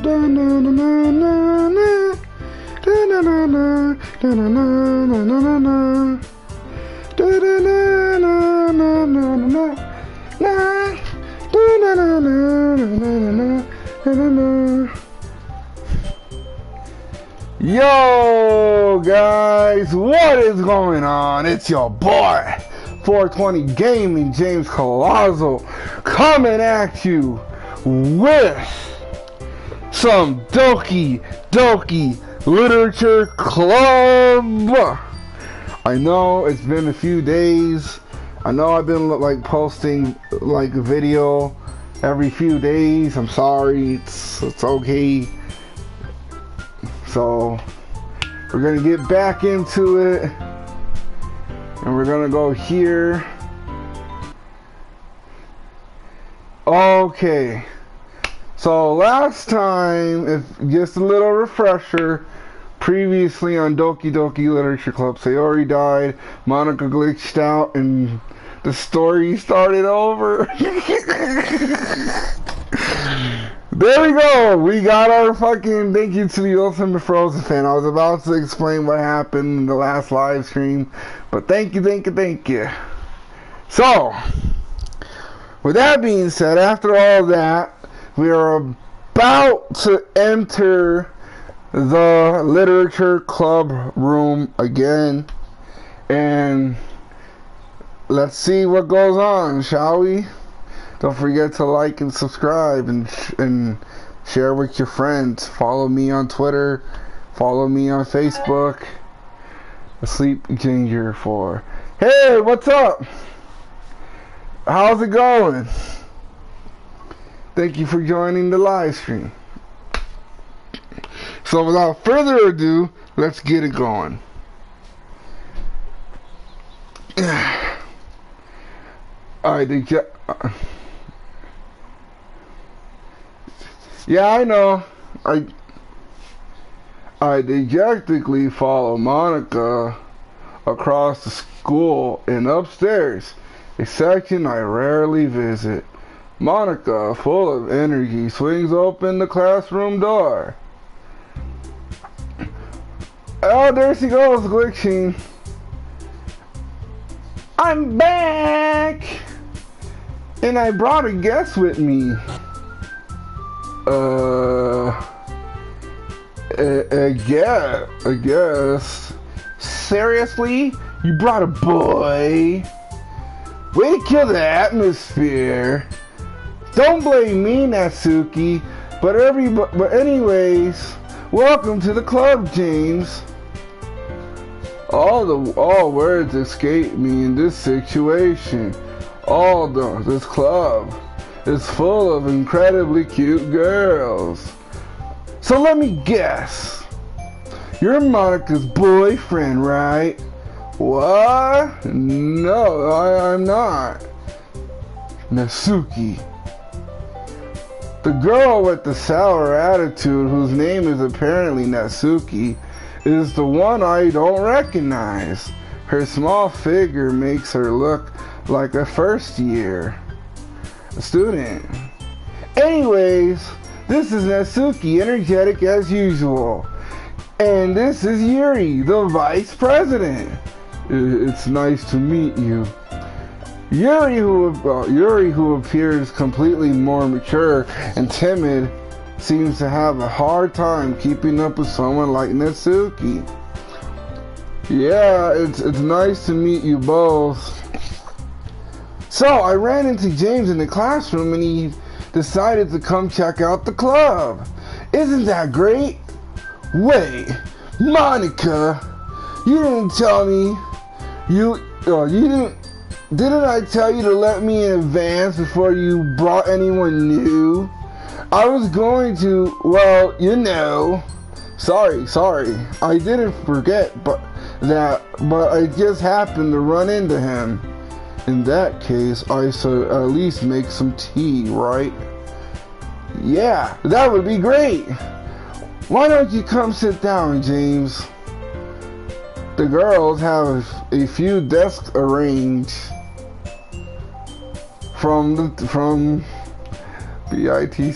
Yo guys, what is going on? It's your boy 420 Gaming, James Colazzo, coming at you with some Doki Doki Literature Club. I know it's been a few days. I know I've been like posting like a video every few days. I'm sorry, it's okay. So we're gonna get back into it, and we're gonna go here. Okay, so last time, if just a little refresher, previously on Doki Doki Literature Club, Sayori died, Monica glitched out, and the story started over. There we go. We got our fucking thank you to the Ultimate Frozen fan. I was about to explain what happened in the last live stream, but thank you. So, with that being said, after all that, we are about to enter the Literature Club room again, and let's see what goes on, shall we? Don't forget to like and subscribe and share with your friends. Follow me on Twitter. Follow me on Facebook. A Sleep Ginger 4. Hey, what's up? How's it going? Thank you for joining the live stream. So without further ado, let's get it going. Alright, yeah, I know. I dejectedly follow Monica across the school and upstairs, a section I rarely visit. Monica, full of energy, swings open the classroom door. Oh, there she goes, glitching. I'm back! And I brought a guest with me. I guess. Seriously? You brought a boy? Way to kill the atmosphere. Don't blame me, Natsuki. But anyways, welcome to the club, James. All words escape me in this situation. This club is full of incredibly cute girls. So let me guess. You're Monica's boyfriend, right? What? No, I'm not. Natsuki. The girl with the sour attitude, whose name is apparently Natsuki, is the one I don't recognize. Her small figure makes her look like a first-year student. Anyways, this is Natsuki, energetic as usual. And this is Yuri, the vice president. It's nice to meet you. Yuri, who appears completely more mature and timid, seems to have a hard time keeping up with someone like Natsuki. Yeah, it's nice to meet you both. So, I ran into James in the classroom and he decided to come check out the club. Isn't that great? Wait, Monica, you didn't tell me, didn't I tell you to let me in advance before you brought anyone new? I was going to, well, you know, sorry, I didn't forget, but I just happened to run into him. In that case, I should at least make some tea, right? Yeah, that would be great. Why don't you come sit down, James? The girls have a few desks arranged from BITCH.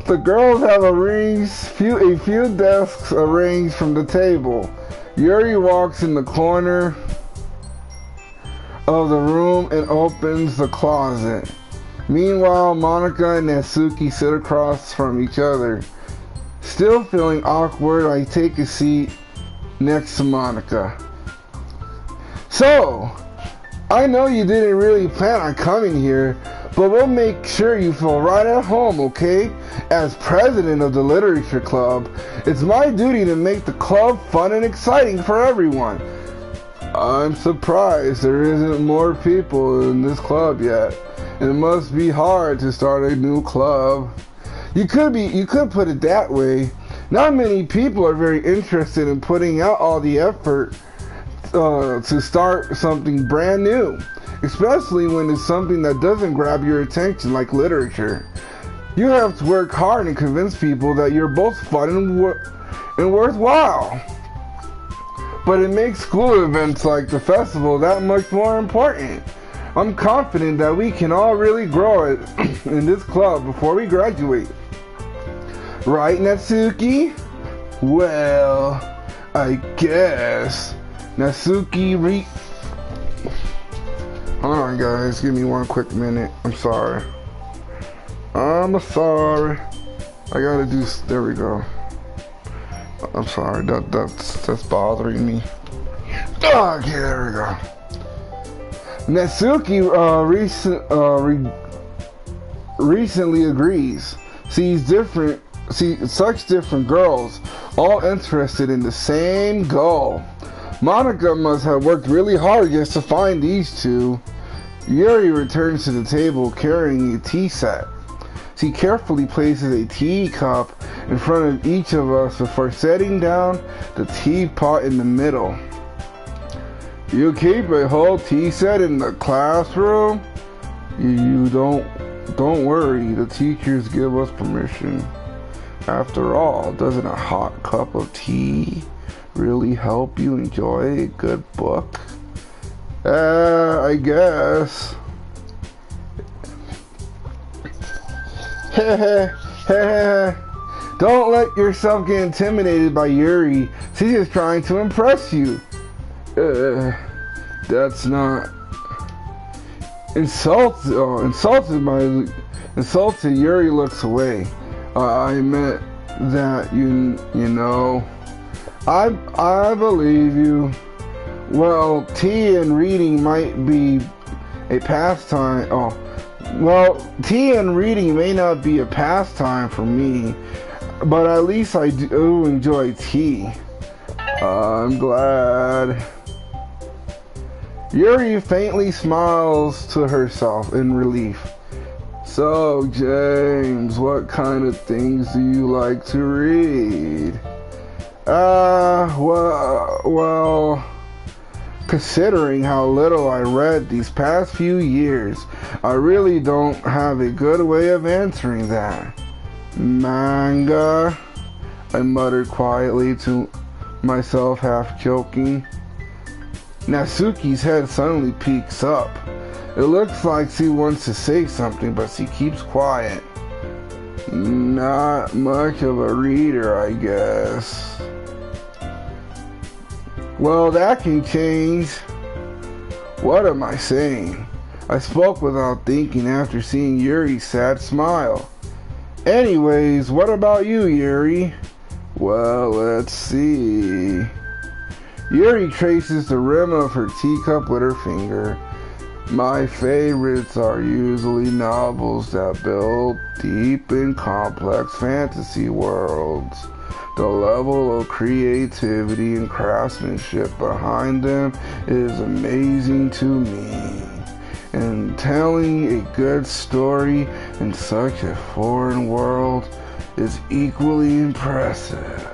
The girls have a few desks arranged from the table. Yuri walks in the corner of the room and opens the closet. Meanwhile, Monica and Natsuki sit across from each other. Still feeling awkward, I take a seat next to Monica. So, I know you didn't really plan on coming here, but we'll make sure you feel right at home, okay? As president of the literature club, it's my duty to make the club fun and exciting for everyone. I'm surprised there isn't more people in this club yet. It must be hard to start a new club. You could put it that way. Not many people are very interested in putting out all the effort to start something brand new, especially when it's something that doesn't grab your attention like literature. You have to work hard and convince people that you're both fun and worthwhile. But it makes school events like the festival that much more important. I'm confident that we can all really grow it in this club before we graduate. Right, Natsuki? Well, I guess. Natsuki Hold on, guys. Give me one quick minute. I'm sorry. I'm sorry. I gotta do... There we go. I'm sorry. That's bothering me. Okay, there we go. Natsuki recently agrees. Sees such different girls, all interested in the same goal. Monica must have worked really hard just to find these two. Yuri returns to the table carrying a tea set. She carefully places a teacup in front of each of us before setting down the teapot in the middle. You keep a whole tea set in the classroom? You don't worry, the teachers give us permission. After all, doesn't a hot cup of tea really help you enjoy a good book? I guess. Don't let yourself get intimidated by Yuri. She's just trying to impress you. That's not... Insulted, Yuri looks away. I meant that you know. I believe you. Well, tea and reading might be a pastime. Tea and reading may not be a pastime for me, but at least I do enjoy tea. I'm glad. Yuri faintly smiles to herself in relief. So, James, what kind of things do you like to read? Well, considering how little I read these past few years, I really don't have a good way of answering that. Manga, I muttered quietly to myself, half joking. Natsuki's head suddenly peeks up. It looks like she wants to say something, but she keeps quiet. Not much of a reader, I guess. Well, that can change. What am I saying? I spoke without thinking after seeing Yuri's sad smile. Anyways, what about you, Yuri? Well, let's see. Yuri traces the rim of her teacup with her finger. My favorites are usually novels that build deep and complex fantasy worlds. The level of creativity and craftsmanship behind them is amazing to me. And telling a good story in such a foreign world is equally impressive.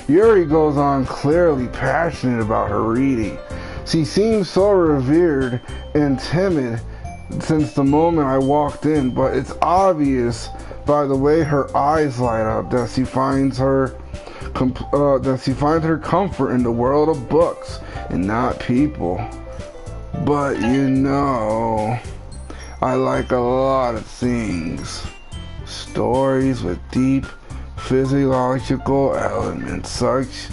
Yuri goes on, clearly passionate about her reading. She seems so revered and timid since the moment I walked in, but it's obvious by the way her eyes light up that she finds her comfort in the world of books and not people. But you know, I like a lot of things. Stories with deep physiological elements such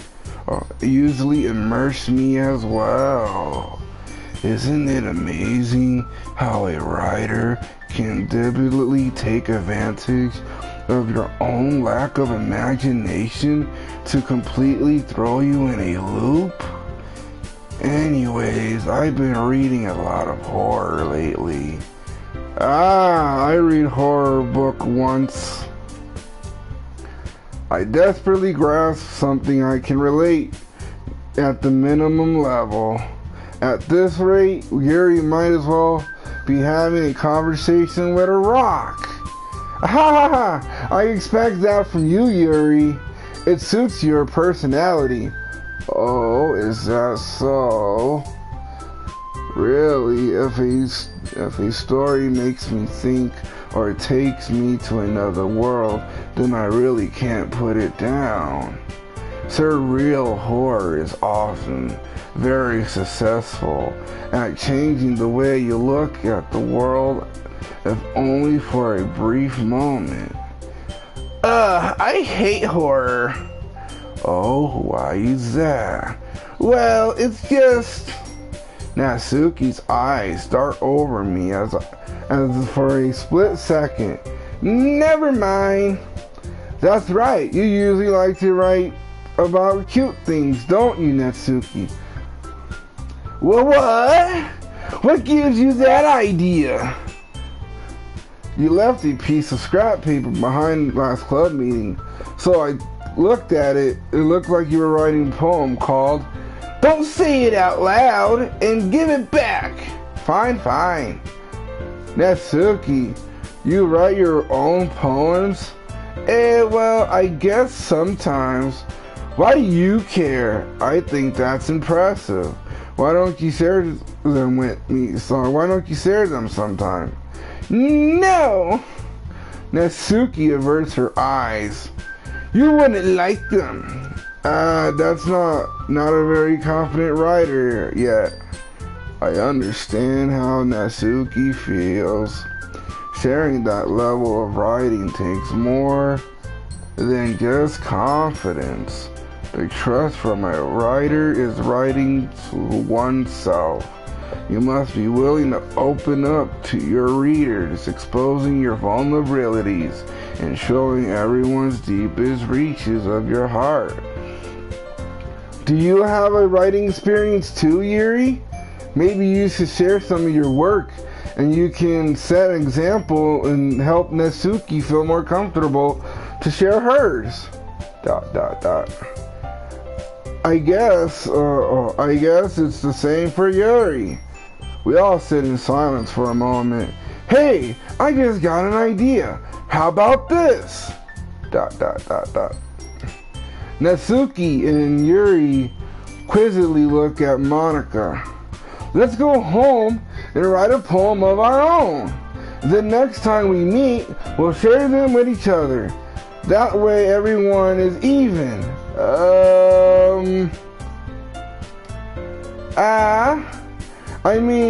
usually immerse me as well. Isn't it amazing how a writer can deliberately take advantage of your own lack of imagination to completely throw you in a loop? Anyways, I've been reading a lot of horror lately. I read horror book once. I desperately grasp something I can relate at the minimum level. At this rate, Yuri might as well be having a conversation with a rock. Ha ha ha! I expect that from you, Yuri. It suits your personality. Oh, is that so? Really, if a story makes me think or takes me to another world, then I really can't put it down. Surreal horror is often very successful at changing the way you look at the world, if only for a brief moment. I hate horror. Oh, why is that? Well, it's just... Natsuki's eyes dart over me as for a split second. Never mind. That's right, you usually like to write about cute things, don't you, Natsuki? Well, what? What gives you that idea? You left a piece of scrap paper behind last club meeting, so I looked at it. It looked like you were writing a poem called "Don't Say It Out Loud and Give It Back." Fine, fine. Natsuki, you write your own poems? Well, I guess sometimes. Why do you care? I think that's impressive. Why don't you share them with me? So why don't you share them sometime? No! Natsuki averts her eyes. You wouldn't like them. That's not a very confident writer yet. I understand how Natsuki feels. Sharing that level of writing takes more than just confidence. The trust from a writer is writing to oneself. You must be willing to open up to your readers, exposing your vulnerabilities and showing everyone's deepest reaches of your heart. Do you have a writing experience too, Yuri? Maybe you should share some of your work and you can set an example and help Natsuki feel more comfortable to share hers. ... I guess it's the same for Yuri. We all sit in silence for a moment. Hey, I just got an idea. How about this? ... Natsuki and Yuri quizzically look at Monica. Let's go home and write a poem of our own. The next time we meet, we'll share them with each other. That way everyone is even.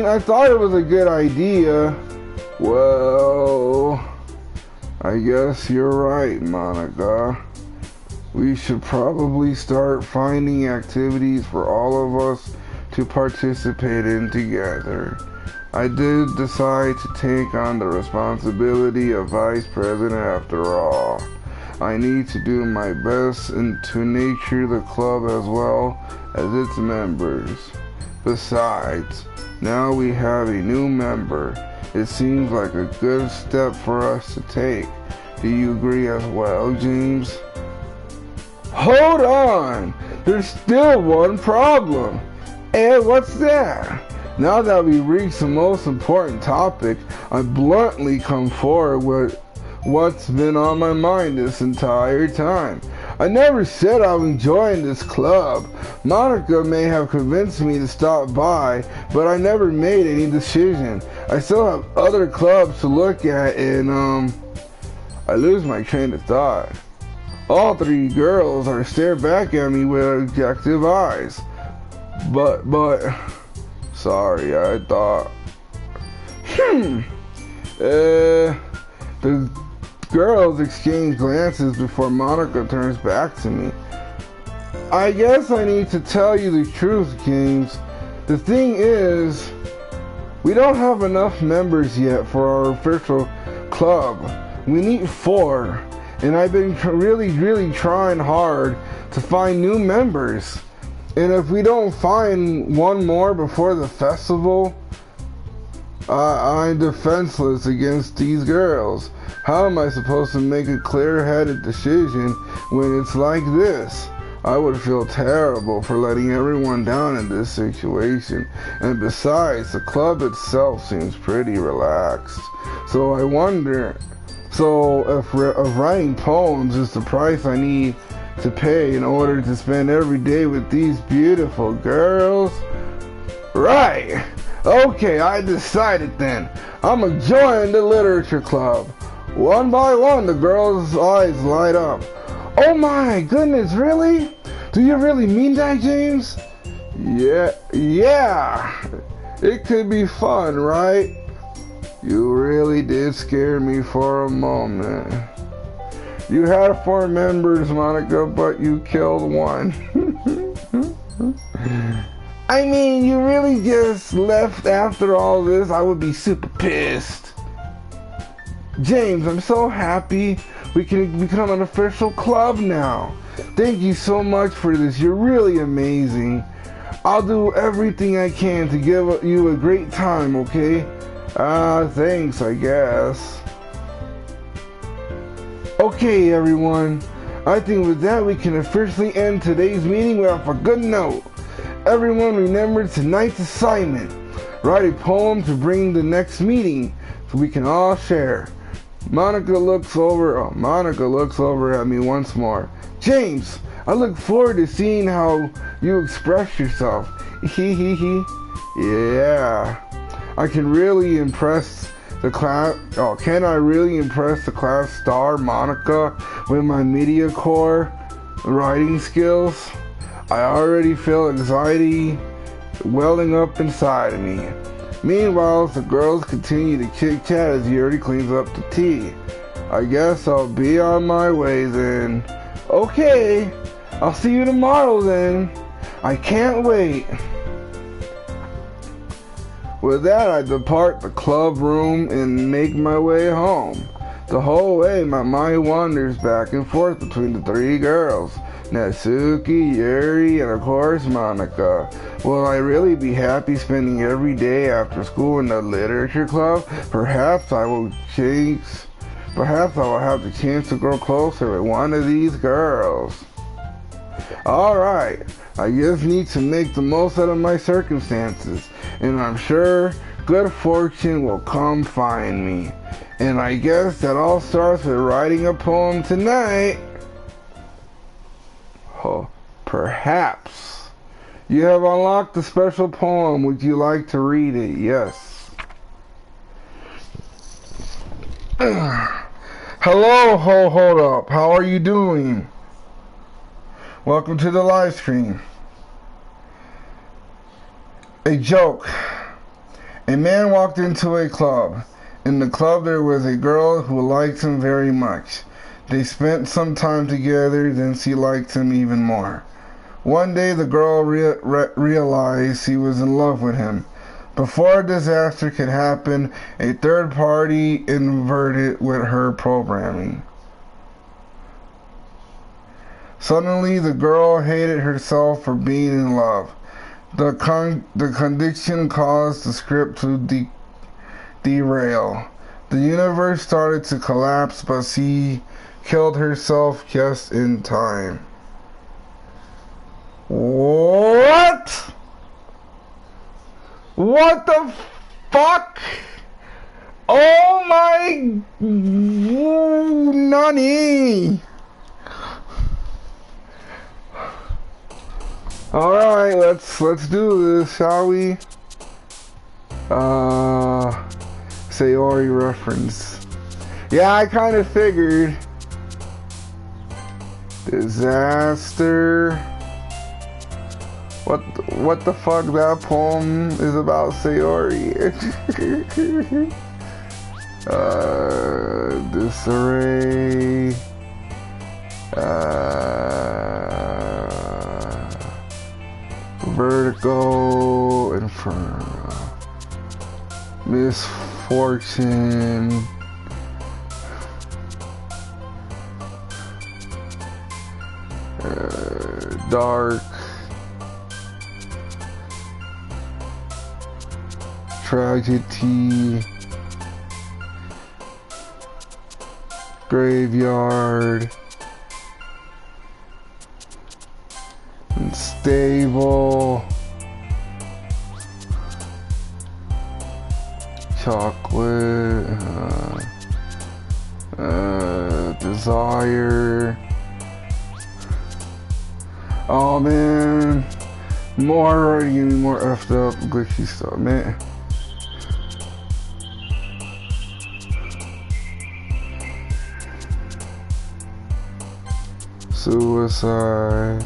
I thought it was a good idea. Well, I guess you're right, Monica. We should probably start finding activities for all of us to participate in together. I did decide to take on the responsibility of vice president after all. I need to do my best to nurture the club as well as its members. Besides, now we have a new member. It seems like a good step for us to take. Do you agree as well, James? Hold on! There's still one problem. And what's that? Now that we reached the most important topic, I bluntly come forward with what's been on my mind this entire time. I never said I was enjoying this club. Monica may have convinced me to stop by, but I never made any decision. I still have other clubs to look at, and I lose my train of thought. All three girls are staring back at me with objective eyes. But, sorry, I thought, girls exchange glances before Monica turns back to me. I guess I need to tell you the truth, James. The thing is, we don't have enough members yet for our official club. We need 4, and I've been really trying hard to find new members. And if we don't find one more before the festival, I'm defenseless against these girls. How am I supposed to make a clear-headed decision when it's like this? I would feel terrible for letting everyone down in this situation. And besides, the club itself seems pretty relaxed. So I wonder, if writing poems is the price I need to pay in order to spend every day with these beautiful girls? Right! Okay, I decided then. I'ma join the literature club. One by one, the girls' eyes light up. Oh my goodness, really? Do you really mean that, James? Yeah. It could be fun, right? You really did scare me for a moment. You had 4 members, Monica, but you killed 1. I mean, you really just left after all this? I would be super pissed. James, I'm so happy we can become an official club now. Thank you so much for this. You're really amazing. I'll do everything I can to give you a great time, okay? Thanks, I guess. Okay, everyone. I think with that, we can officially end today's meeting with a good note. Everyone remember tonight's assignment. Write a poem to bring the next meeting so we can all share. Monica looks over at me once more. James, I look forward to seeing how you express yourself. Yeah. I can really impress the class. Can I really impress the class star Monica with my media core writing skills? I already feel anxiety welling up inside of me. Meanwhile, the girls continue to chit-chat as Yuri cleans up the tea. I guess I'll be on my way then. Okay, I'll see you tomorrow then. I can't wait. With that, I depart the club room and make my way home. The whole way, my mind wanders back and forth between the 3 girls. Natsuki, Yuri, and of course Monica. Will I really be happy spending every day after school in the literature club? Perhaps I will have the chance to grow closer with one of these girls. Alright, I just need to make the most out of my circumstances, and I'm sure good fortune will come find me. And I guess that all starts with writing a poem tonight. Oh, perhaps. You have unlocked a special poem. Would you like to read it? Yes. Hello, hold up. How are you doing? Welcome to the live stream. A joke. A man walked into a club. In the club there was a girl who liked him very much. They spent some time together, then she liked him even more. One day the girl realized she was in love with him. Before a disaster could happen, a third party inverted with her programming. Suddenly the girl hated herself for being in love. The condition caused the script to derail. The universe started to collapse, but she killed herself just in time. What? What the fuck? Oh my... Nani? Alright, let's do this, shall we? Sayori reference. Yeah, I kind of figured. Disaster. What the fuck, that poem is about Sayori. Disarray. Vertigo. Inferno. Misfortune. Dark. Tragedy. Graveyard. Unstable. Chocolate. Desire. Oh man, more already getting more effed up glitchy stuff, man. Suicide.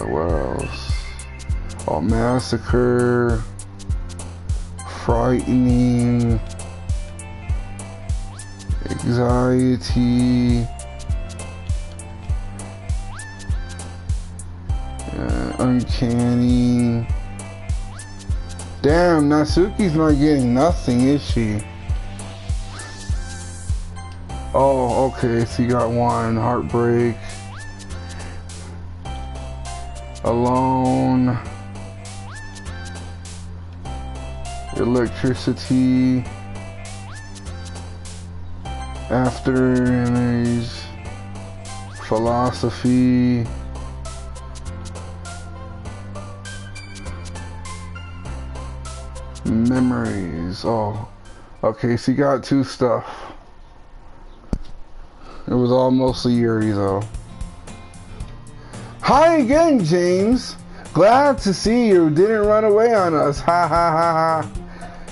What else? Oh, massacre. Frightening. Anxiety. Uncanny. Damn, Natsuki's not getting nothing, is she? Oh, okay, so you got one. Heartbreak. Alone. Electricity. After image. Philosophy. Memories. Oh, okay, so you got two stuff. It was all mostly Yuri though. Hi again, James. Glad to see you. Didn't run away on us. Ha ha ha ha.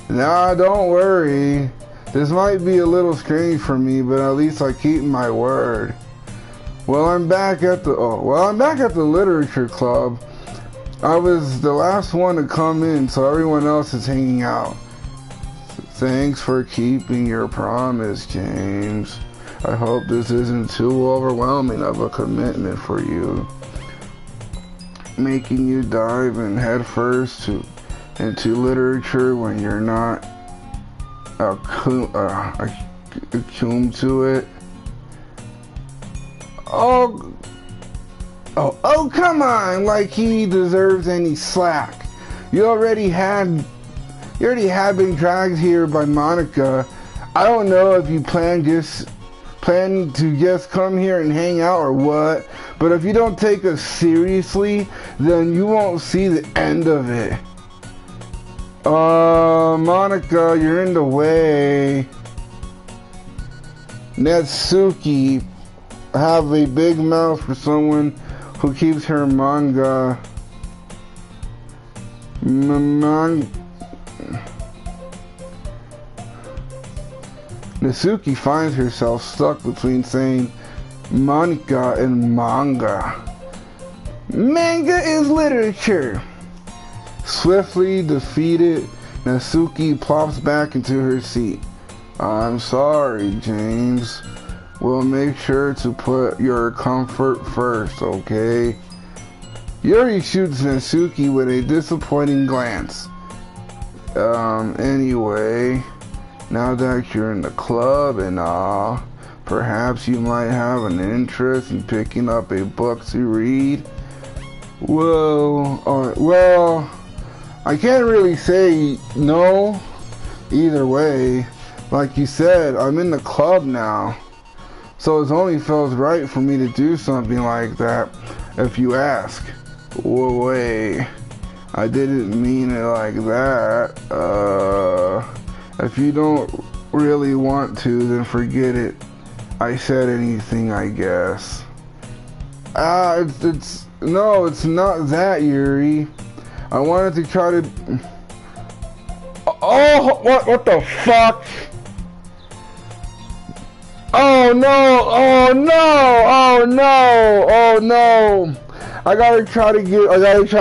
Nah, don't worry. This might be a little strange for me, but at least I keep my word. Well, I'm back at the literature club. I was the last one to come in, so everyone else is hanging out. Thanks for keeping your promise, James. I hope this isn't too overwhelming of a commitment for you. Making you dive in headfirst into literature when you're not attuned to it. Oh, come on, like he deserves any slack. You already had been dragged here by Monica. I don't know if you plan to just come here and hang out or what, but if you don't take us seriously, then you won't see the end of it. Monica, you're in the way. Natsuki, have a big mouth for someone who keeps her manga. Natsuki finds herself stuck between saying Monica and manga. Manga is literature. Swiftly defeated, Natsuki plops back into her seat. I'm sorry, James. We'll make sure to put your comfort first, okay? Yuri shoots Natsuki with a disappointing glance. Anyway, now that you're in the club and all, perhaps you might have an interest in picking up a book to read. Well, I can't really say no either way. Like you said, I'm in the club now. So it only feels right for me to do something like that if you ask. Wait, I didn't mean it like that. If you don't really want to, then forget it. I said anything, I guess. No, it's not that, Yuri. I wanted to try to... Oh, what the fuck? Oh no, oh no, oh no, oh no. I gotta try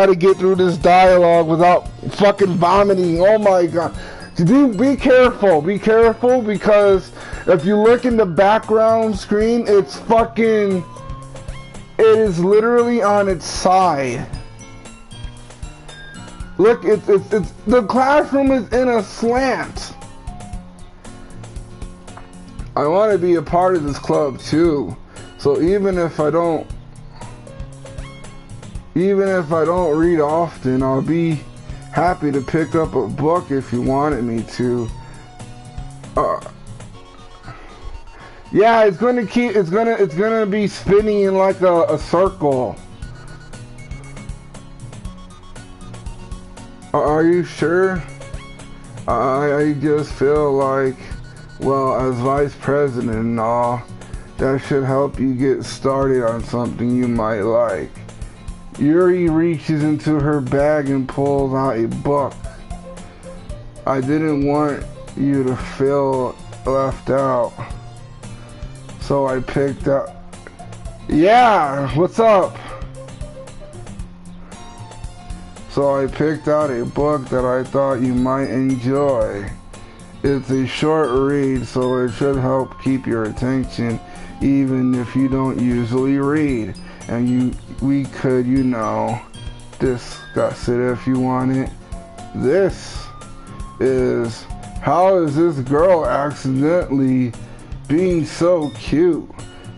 to get through this dialogue without fucking vomiting. Oh my god. Dude, be careful because if you look in the background screen, it is literally on its side. Look, it's the classroom is in a slant. I want to be a part of this club too. So even if I don't read often, I'll be happy to pick up a book if you wanted me to. Yeah, it's gonna be spinning in like a circle. Are you sure? I just feel like, well, as vice president and all, that should help you get started on something you might like. Yuri reaches into her bag and pulls out a book. I didn't want you to feel left out, so I picked up. Yeah, what's up? So I picked out a book that I thought you might enjoy. It's a short read, so it should help keep your attention, even if you don't usually read. And we could, discuss it if you want it. This is, how is this girl accidentally being so cute?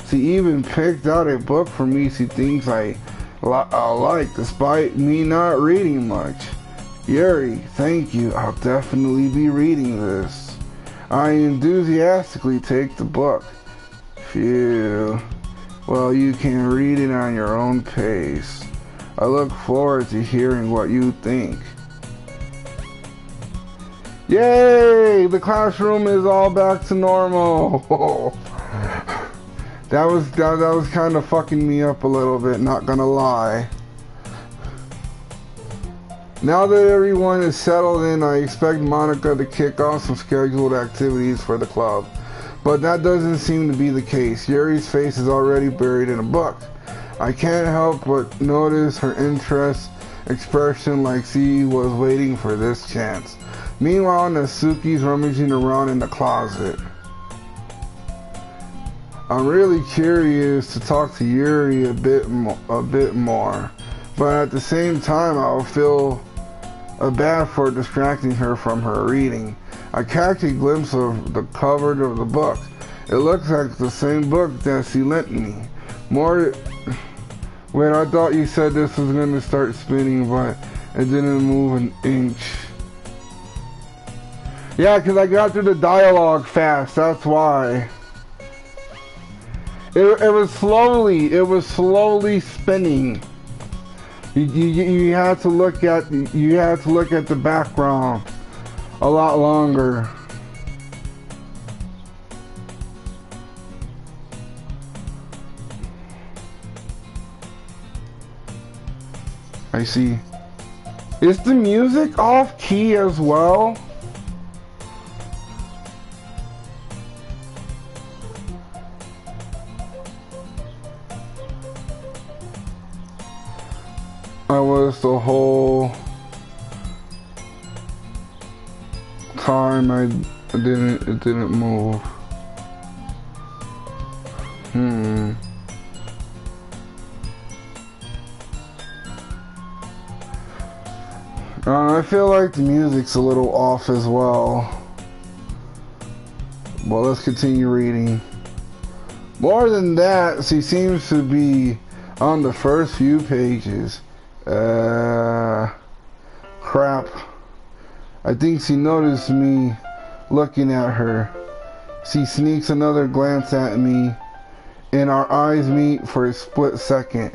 She even picked out a book for me she thinks I like, despite me not reading much. Yuri, thank you. I'll definitely be reading this. I enthusiastically take the book. Phew. Well, you can read it on your own pace. I look forward to hearing what you think. Yay! The classroom is all back to normal. That was kind of fucking me up a little bit, not gonna lie. Now that everyone is settled in, I expect Monica to kick off some scheduled activities for the club. But that doesn't seem to be the case. Yuri's face is already buried in a book. I can't help but notice her interest expression, like she was waiting for this chance. Meanwhile, Natsuki's rummaging around in the closet. I'm really curious to talk to Yuri a bit more, but at the same time, I'll feel bad for distracting her from her reading. I catch a glimpse of the cover of the book. It looks like the same book that she lent me. Wait, I thought you said this was going to start spinning, but it didn't move an inch. Yeah, because I got through the dialogue fast, that's why. It was slowly spinning. You had to look at the background a lot longer. I see. Is the music off key as well? I was the whole time it didn't move. I feel like the music's a little off as well. Well, let's continue reading. More than that, she seems to be on the first few pages. Crap. I think she noticed me looking at her. She sneaks another glance at me, and our eyes meet for a split second.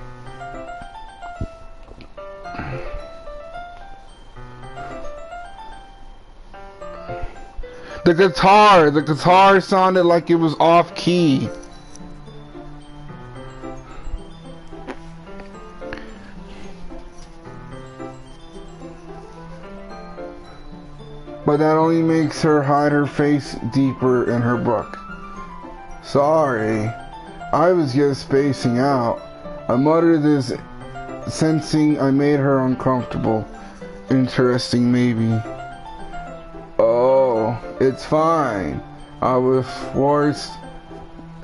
The guitar sounded like it was off key. But that only makes her hide her face deeper in her book. Sorry, I was just spacing out. I muttered this sensing I made her uncomfortable. Interesting, maybe. Oh, it's fine. I was forced.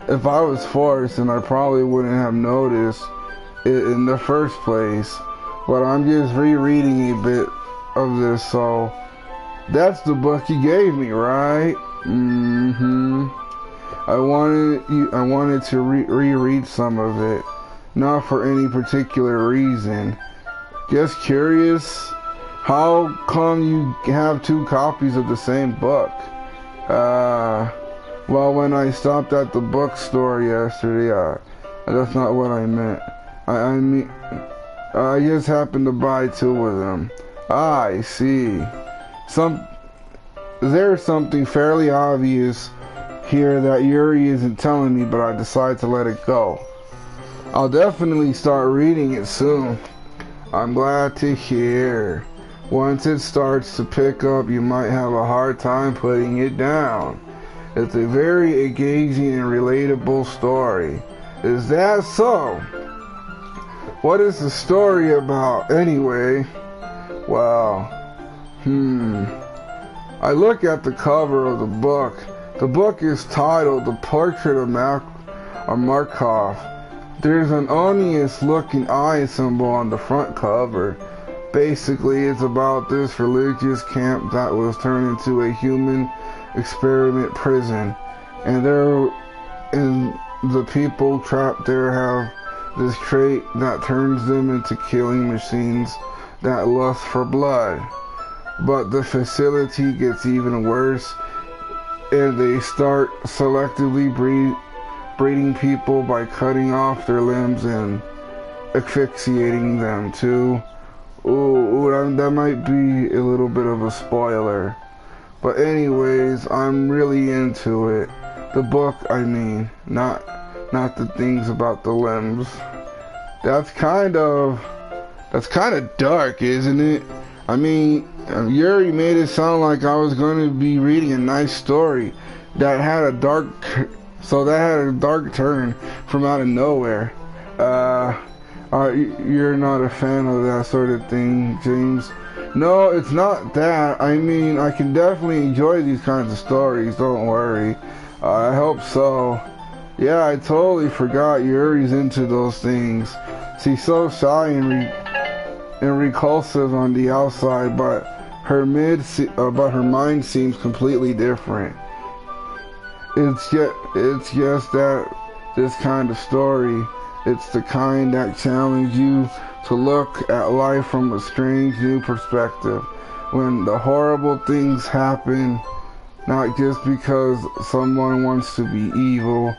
If I was forced, then I probably wouldn't have noticed it in the first place. But I'm just rereading a bit of this, so that's the book you gave me, right? I wanted to reread some of it, not for any particular reason. Just curious, how come you have two copies of the same book? Well, when I stopped at the bookstore yesterday, that's not what I meant. I mean, I just happened to buy two of them. I see. There's something fairly obvious here that Yuri isn't telling me, but I decide to let it go. I'll definitely start reading it soon. I'm glad to hear. Once it starts to pick up, you might have a hard time putting it down. It's a very engaging and relatable story. Is that so? What is the story about, anyway? Well, I look at the cover of the book. The book is titled The Portrait of Markov. There's an ominous-looking eye symbol on the front cover. Basically, it's about this religious camp that was turned into a human experiment prison, and the people trapped there have this trait that turns them into killing machines that lust for blood. But the facility gets even worse, and they start selectively breeding people by cutting off their limbs and asphyxiating them too. Ooh, that might be a little bit of a spoiler. But anyways, I'm really into it. The book, I mean, not the things about the limbs. That's kind of dark, isn't it? I mean, Yuri made it sound like I was going to be reading a nice story that had a dark turn from out of nowhere. You're not a fan of that sort of thing, James? No, it's not that. I mean, I can definitely enjoy these kinds of stories, don't worry. I hope so. Yeah, I totally forgot Yuri's into those things. She's so shy and repulsive on the outside, but her mind seems completely different. It's just that this kind of story, it's the kind that challenges you to look at life from a strange new perspective. When the horrible things happen, not just because someone wants to be evil,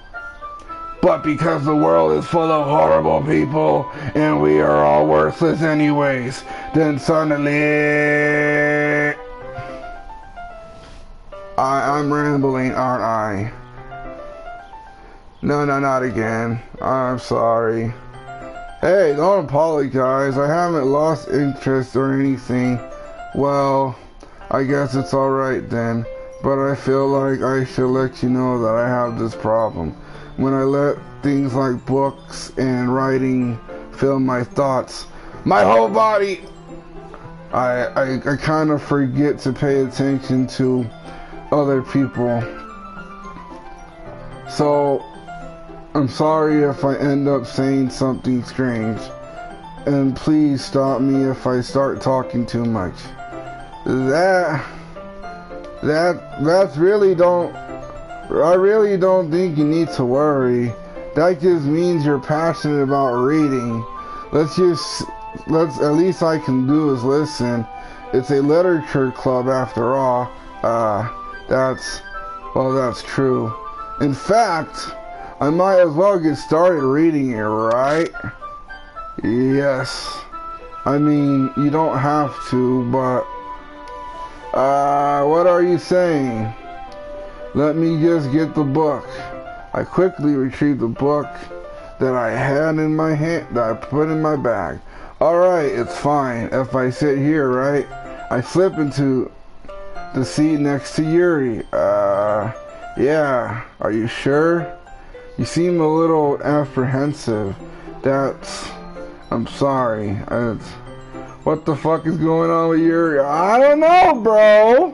but because the world is full of horrible people and we are all worthless anyways, then suddenly... I'm rambling, aren't I? No, not again. I'm sorry. Hey, don't apologize. I haven't lost interest or anything. Well, I guess it's alright then. But I feel like I should let you know that I have this problem. When I let things like books and writing fill my thoughts, my whole body, I kind of forget to pay attention to other people. So, I'm sorry if I end up saying something strange. And please stop me if I start talking too much. I really don't think you need to worry. That just means you're passionate about reading. At least I can do is listen. It's a literature club after all. That's true. In fact, I might as well get started reading it, right? Yes. I mean, you don't have to, but... what are you saying? Let me just get the book. I quickly retrieved the book that I had in my hand, that I put in my bag. Alright, it's fine. If I sit here, right? I slip into the seat next to Yuri. Yeah. Are you sure? You seem a little apprehensive. I'm sorry. What the fuck is going on with Yuri? I don't know, bro.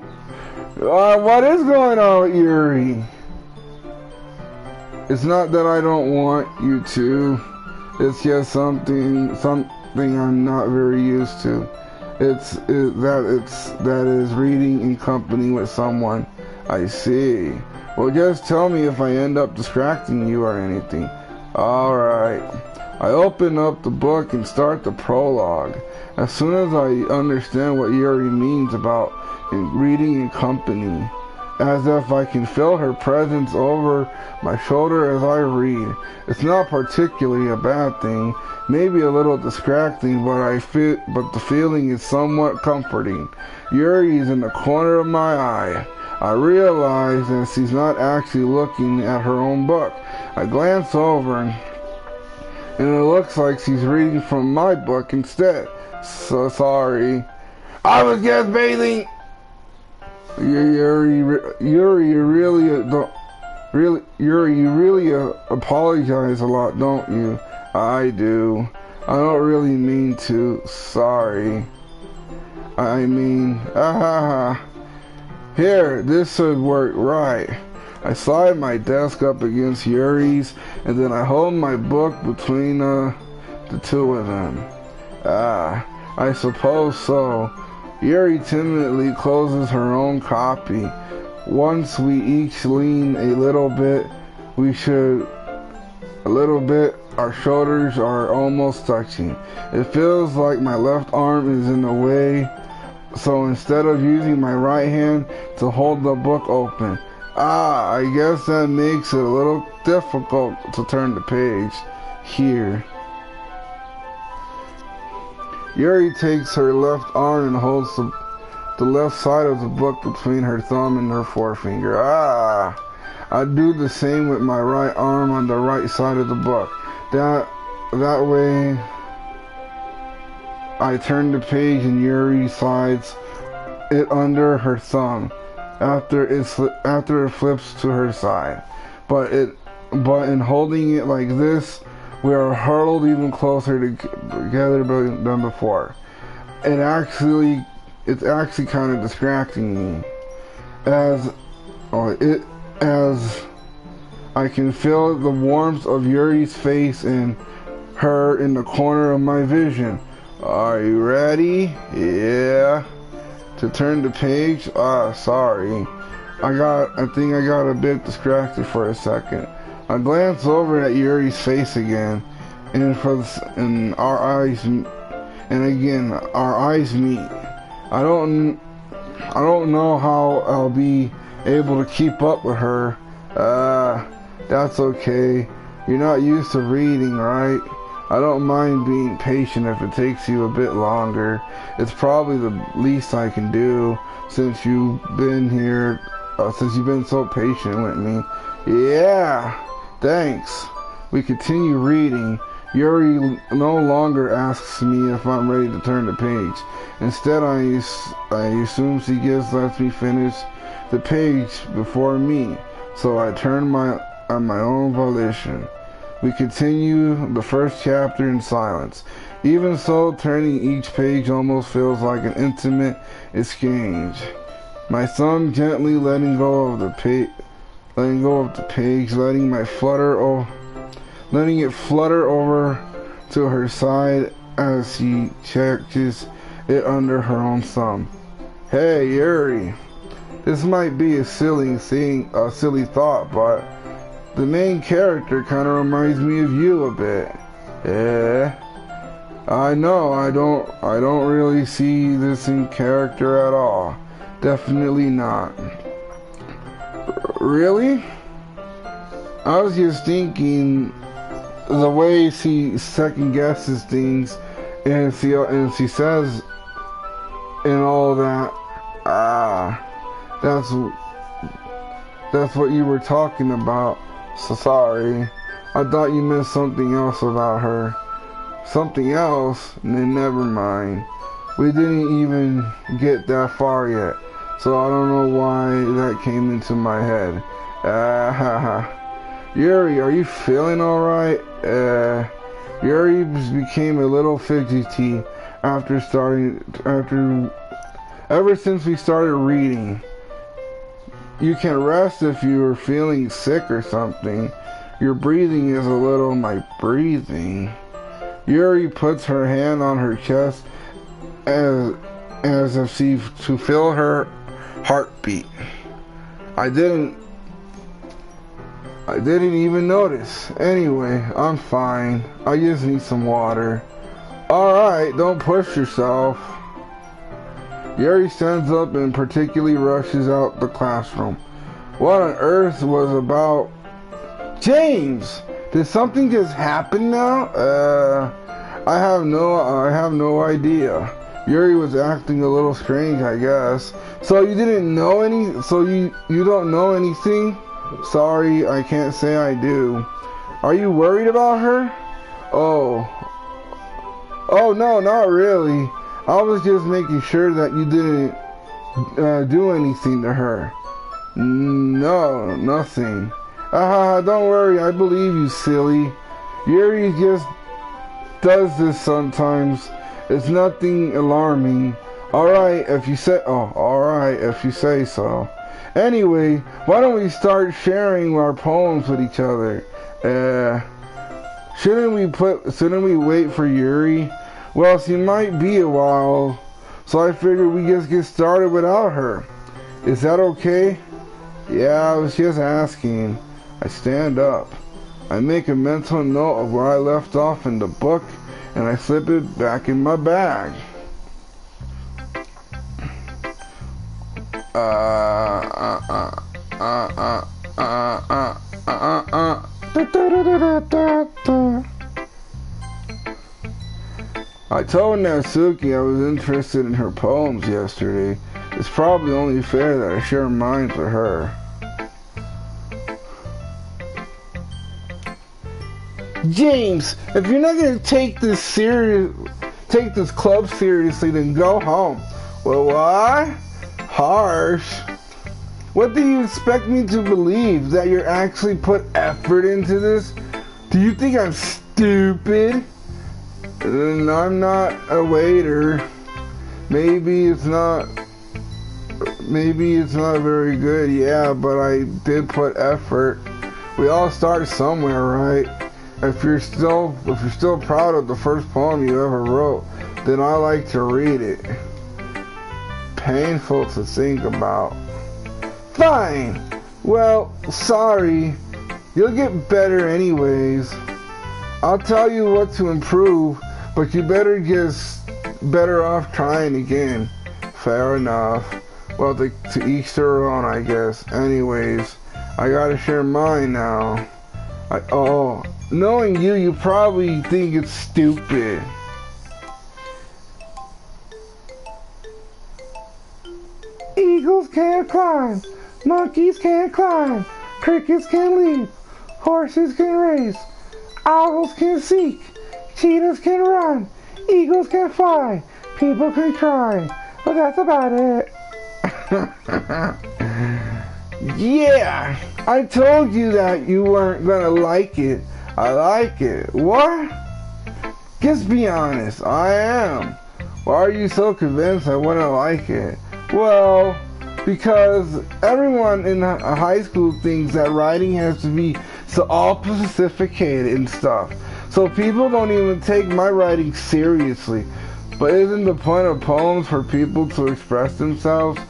What is going on with Yuri? It's not that I don't want you to. It's just something I'm not very used to. That is reading in company with someone. I see. Well, just tell me if I end up distracting you or anything. Alright. I open up the book and start the prologue. As soon as I understand what Yuri means about reading in company, as if I can feel her presence over my shoulder as I read. It's not particularly a bad thing, maybe a little distracting, but the feeling is somewhat comforting. Yuri is in the corner of my eye. I realize that she's not actually looking at her own book. I glance over and it looks like she's reading from my book instead. So sorry. I was just bathing. Yuri, you really apologize a lot, don't you? I do. I don't really mean to. Sorry. I mean, Here, this should work right. I slide my desk up against Yuri's, and then I hold my book between the two of them. I suppose so. Yuri timidly closes her own copy. Once we each lean a little bit, our shoulders are almost touching. It feels like my left arm is in the way, so instead of using my right hand to hold the book open, I guess that makes it a little difficult to turn the page. Here. Yuri takes her left arm and holds the left side of the book between her thumb and her forefinger. I do the same with my right arm on the right side of the book. That way, I turn the page and Yuri slides it under her thumb after it flips to her side. But in holding it like this, we are huddled even closer together than before. It's actually kind of distracting me, as I can feel the warmth of Yuri's face and her in the corner of my vision. Are you ready? Yeah. To turn the page? Sorry. I think I got a bit distracted for a second. I glance over at Yuri's face again, and our eyes meet. I don't know how I'll be able to keep up with her. That's okay. You're not used to reading, right? I don't mind being patient if it takes you a bit longer. It's probably the least I can do since you've been so patient with me. Yeah. Thanks. We continue reading. Yuri no longer asks me if I'm ready to turn the page. Instead, I assume she just lets me finish the page before me, so I turn on my own volition. We continue the first chapter in silence. Even so, turning each page almost feels like an intimate exchange. My thumb gently letting go of the page, letting it flutter over to her side as she checks it under her own thumb. Hey, Yuri, this might be a silly thought, but the main character kind of reminds me of you a bit. Yeah, I know. I don't really see this in character at all. Definitely not. Really? I was just thinking the way she second guesses things and she says and all that. That's what you were talking about. So sorry. I thought you meant something else about her. Something else? Then never mind. We didn't even get that far yet, so I don't know why that came into my head. Yuri, are you feeling alright? Yuri became a little fidgety ever since we started reading. You can rest if you are feeling sick or something. Your breathing is a little my breathing. Yuri puts her hand on her chest as if to feel her heartbeat. I didn't even notice. Anyway, I'm fine. I just need some water. Alright, don't push yourself. Yuri stands up and particularly rushes out the classroom. What on earth was about... James! Did something just happen now? I have no idea. Yuri was acting a little strange, I guess. So you didn't know you don't know anything? Sorry, I can't say I do. Are you worried about her? Oh, no, not really. I was just making sure that you didn't do anything to her. No, nothing. Don't worry, I believe you, silly. Yuri just does this sometimes. It's nothing alarming. Alright, if you say so. Anyway, why don't we start sharing our poems with each other? Shouldn't we wait for Yuri? Well, she might be a while, so I figured we just get started without her. Is that okay? Yeah, I was just asking. I stand up. I make a mental note of where I left off in the book, and I slip it back in my bag. I told Natsuki I was interested in her poems yesterday. It's probably only fair that I share mine with her. James, if you're not gonna take this club seriously, then go home. Well, what? Harsh. What do you expect me to believe? That you're actually put effort into this? Do you think I'm stupid? And I'm not a waiter. Maybe it's not very good, yeah, but I did put effort. We all start somewhere, right? If you're still proud of the first poem you ever wrote, then I like to read it. Painful to think about. Fine. Well, sorry. You'll get better anyways. I'll tell you what to improve, but you better off trying again. Fair enough. Well, to each their own, I guess. Anyways, I gotta share mine now. Knowing you probably think it's stupid. Eagles can't climb, monkeys can't climb, crickets can leap, horses can race, owls can seek, cheetahs can run, eagles can fly, people can try. Well, that's about it. Yeah, I told you that you weren't gonna like it. I like it. What? Just be honest. I am. Why are you so convinced I wouldn't like it? Well, because everyone in high school thinks that writing has to be so all sophisticated and stuff. So people don't even take my writing seriously. But isn't the point of poems for people to express themselves?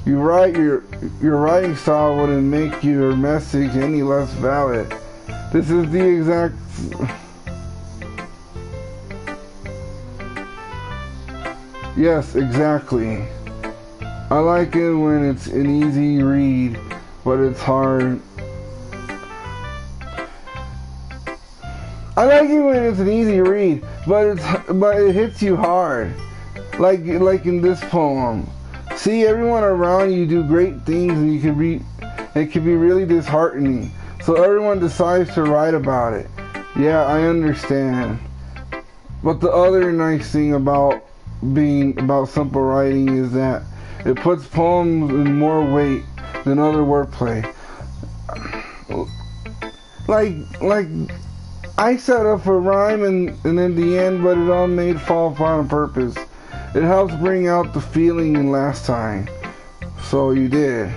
You write your writing style wouldn't make your message any less valid. This is the exact... Yes, exactly. I like it when it's an easy read, but it's hard. I like it when it's an easy read, but it hits you hard. Like in this poem. See everyone around you do great things, and it can be really disheartening. So everyone decides to write about it. Yeah, I understand. But the other nice thing about simple writing is that it puts poems in more weight than other wordplay. Like I set up a rhyme and in the end, but it all made fall apart on purpose. It helps bring out the feeling in last time. So you did.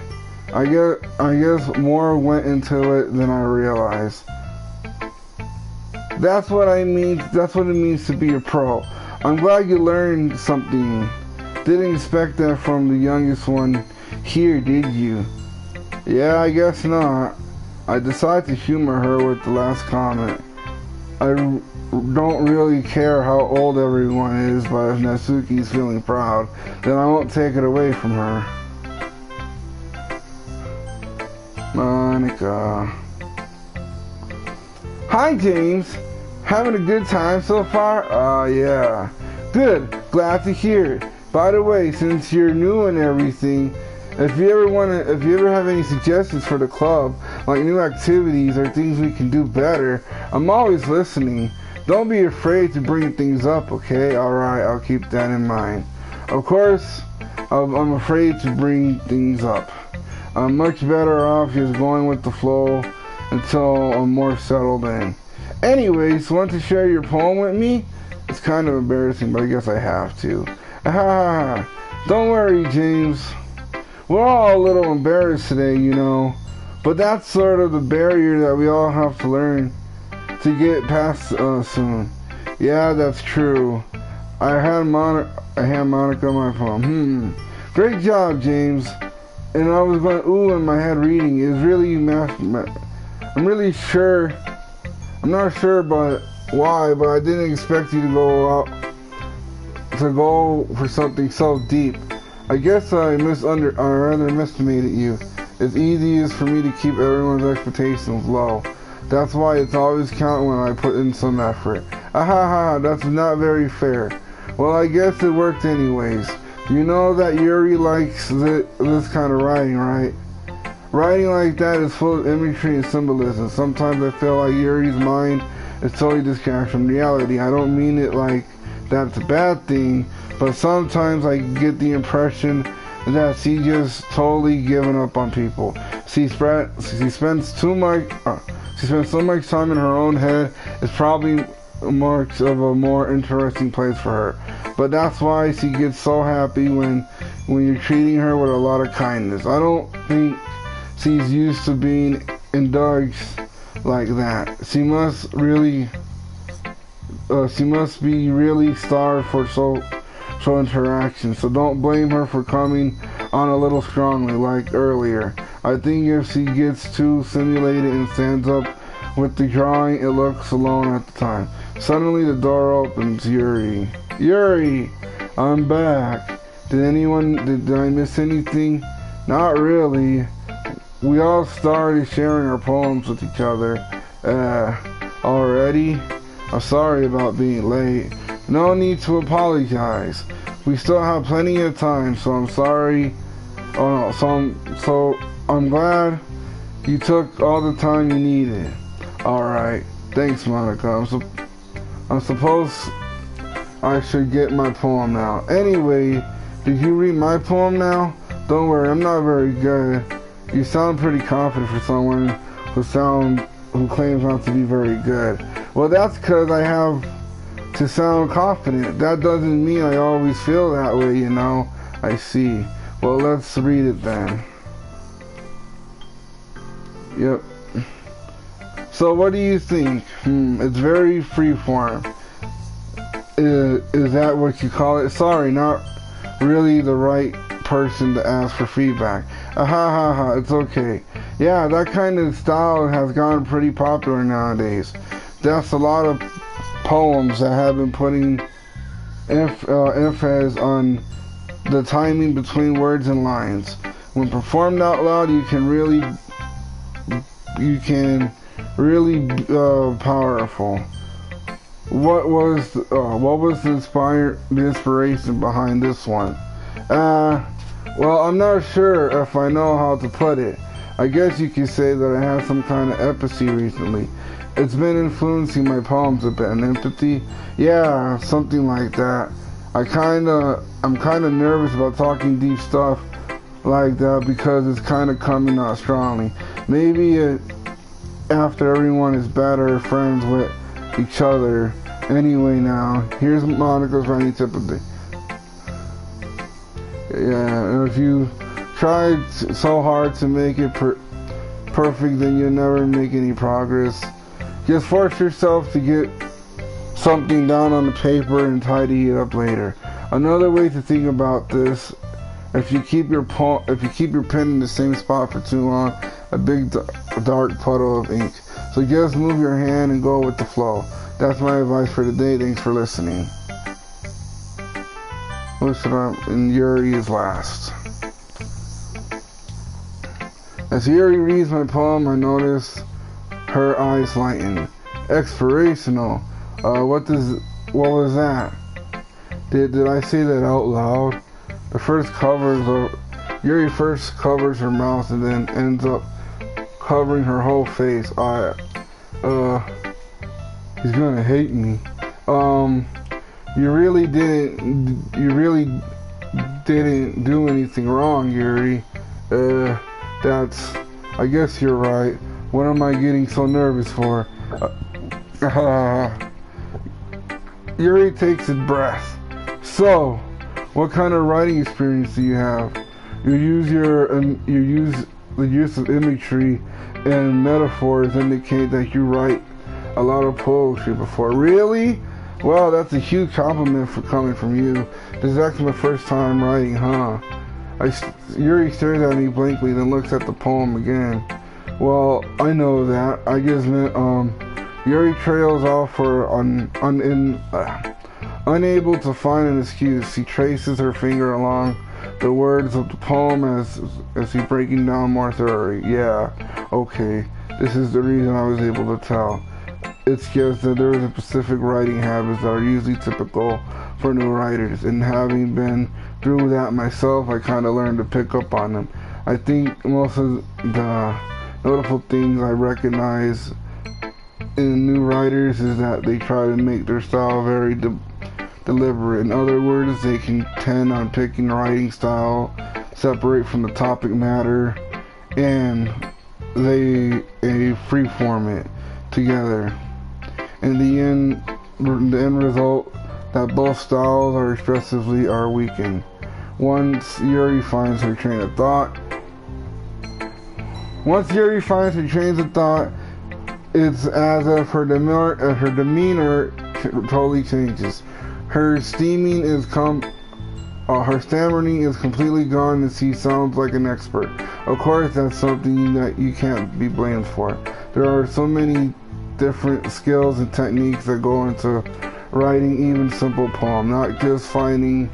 I guess more went into it than I realized. That's what I mean. That's what it means to be a pro. I'm glad you learned something. Didn't expect that from the youngest one here, did you? Yeah, I guess not. I decided to humor her with the last comment. I don't really care how old everyone is, but if Natsuki's feeling proud, then I won't take it away from her. Monica. Hi, James. Having a good time so far? Yeah. Good. Glad to hear it. By the way, since you're new and everything, if you ever have any suggestions for the club, like new activities or things we can do better, I'm always listening. Don't be afraid to bring things up, okay? Alright, I'll keep that in mind. Of course, I'm afraid to bring things up. I'm much better off just going with the flow until I'm more settled in. Anyways, want to share your poem with me? It's kind of embarrassing, but I guess I have to. Don't worry, James. We're all a little embarrassed today, you know. But that's sort of the barrier that we all have to learn to get past soon. Yeah, that's true. I had Monica on my phone. Great job, James. And I was going ooh in my head reading. It's really I'm really sure. I'm not sure but why, but I didn't expect you to go for something so deep. I guess I rather underestimated you. It's easiest for me to keep everyone's expectations low. That's why it's always count when I put in some effort. That's not very fair. Well, I guess it worked anyways. You know that Yuri likes this kind of writing, right? Writing like that is full of imagery and symbolism. Sometimes I feel like Yuri's mind is totally disconnected from reality. I don't mean it like that's a bad thing, but sometimes I get the impression that she's just totally given up on people. She spends so much time in her own head. It's probably much of a more interesting place for her. But that's why she gets so happy when you're treating her with a lot of kindness. I don't think she's used to being indulged like that. She must be really starved for social interaction. So don't blame her for coming on a little strongly like earlier. I think if she gets too simulated and stands up with the drawing, it looks alone at the time. Suddenly the door opens. Yuri, I'm back. Did I miss anything? Not really. We all started sharing our poems with each other. Already? I'm sorry about being late. No need to apologize. We still have plenty of time, so I'm sorry. So I'm glad you took all the time you needed. Alright. Thanks, Monica. I'm supposed I should get my poem now. Anyway, did you read my poem now? Don't worry, I'm not very good. You sound pretty confident for someone who claims not to be very good. Well, that's because I have to sound confident. That doesn't mean I always feel that way, you know. I see. Well, let's read it then. Yep. So what do you think? It's very freeform. Is that what you call it? Sorry, not really the right person to ask for feedback. It's okay. Yeah, that kind of style has gotten pretty popular nowadays. That's a lot of poems that have been putting emphasis on the timing between words and lines. When performed out loud, you can really powerful. What was the inspiration behind this one? Well, I'm not sure if I know how to put it. I guess you could say that I had some kind of epilepsy recently. It's been influencing my poems a bit. And empathy? Yeah, something like that. I'm kind of nervous about talking deep stuff like that because it's kind of coming out strongly. Maybe after everyone is better friends with each other. Anyway, now, here's Monica's writing tip of the day. Yeah, if you tried so hard to make it perfect, then you'll never make any progress. Just force yourself to get something down on the paper and tidy it up later. Another way to think about this: if you keep your pen in the same spot for too long, a big dark puddle of ink. So just move your hand and go with the flow. That's my advice for today. Thanks for listening. Listen up, and Yuri is last. As Yuri reads my poem, I notice her eyes lighten. Expirational. What was that? Did I say that out loud? Yuri first covers her mouth and then ends up covering her whole face. He's gonna hate me. You really didn't do anything wrong, Yuri. I guess you're right. What am I getting so nervous for? Yuri takes a breath. So, what kind of writing experience do you have? You use the use of imagery and metaphors indicate that you write a lot of poetry before. Really? Well, that's a huge compliment for coming from you. This is actually my first time writing, huh? Yuri stares at me blankly, then looks at the poem again. Well, I know that. I just meant, Yuri trails off for unable to find an excuse. She traces her finger along the words of the poem as she's breaking down more thoroughly. Yeah, okay. This is the reason I was able to tell. It's just that there is a specific writing habits that are usually typical for new writers, and having been through that myself, I kind of learned to pick up on them. I think most of the notable things I recognize in new writers is that they try to make their style very deliberate. In other words, they can tend on picking writing style, separate from the topic matter, and they freeform it together. In the end result, that both styles are expressively weakened. Once Yuri finds her train of thought, it's as if her demeanor totally changes. Her stammering is completely gone, and she sounds like an expert. Of course, that's something that you can't be blamed for. There are so many different skills and techniques that go into writing even simple poem, not just finding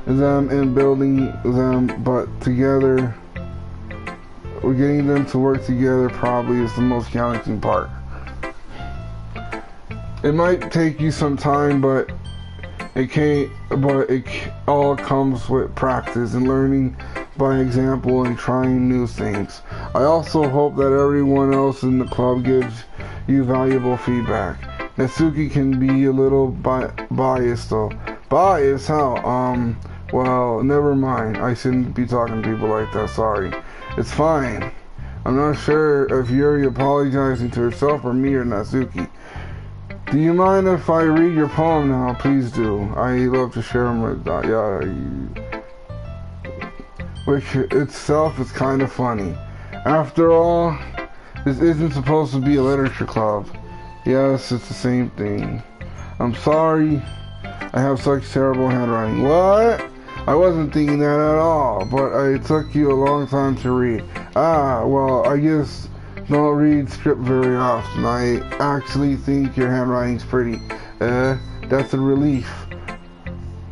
them and building them, but together, getting them to work together probably is the most challenging part. It might take you some time, but it all comes with practice and learning by example and trying new things. I also hope that everyone else in the club gives you valuable feedback. Natsuki can be a little biased though. Biased? How? Well, never mind. I shouldn't be talking to people like that, sorry. It's fine. I'm not sure if Yuri apologizing to herself or me or Natsuki. Do you mind if I read your poem now? Please do. I love to share them with which itself is kind of funny. After all, this isn't supposed to be a literature club. Yes, it's the same thing. I'm sorry I have such terrible handwriting. What? I wasn't thinking that at all, but it took you a long time to read. Well, I just don't read script very often. I actually think your handwriting's pretty. That's a relief.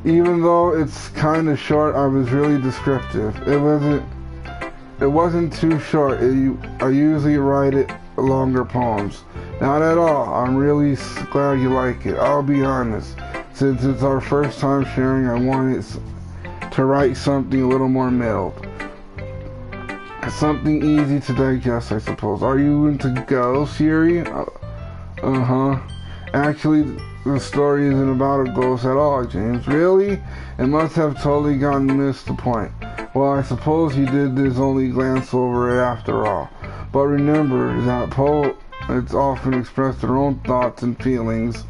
Even though it's kind of short, I was really descriptive. It wasn't too short. I usually write longer poems. Not at all. I'm really glad you like it. I'll be honest. Since it's our first time sharing, I wanted to write something a little more mild. Something easy to digest, I suppose. Are you into ghosts, Yuri? Actually, the story isn't about a ghost at all, James. Really? It must have totally missed the point. Well, I suppose you did this only glance over it after all. But remember that It's often express their own thoughts and feelings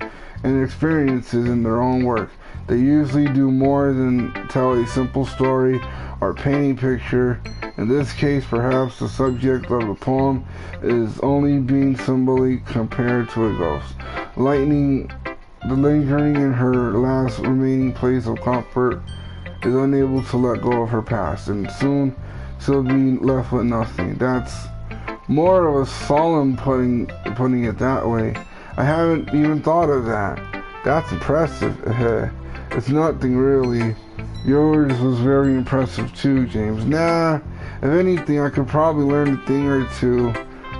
and experiences in their own work. They usually do more than tell a simple story or paint a picture. In this case, perhaps the subject of the poem is only being symbolically compared to a ghost. The lingering in her last remaining place of comfort is unable to let go of her past, and soon she'll be left with nothing. That's more of a solemn putting it that way. I haven't even thought of that. That's impressive. It's nothing really. Yours was very impressive too, James. Nah, if anything, I could probably learn a thing or two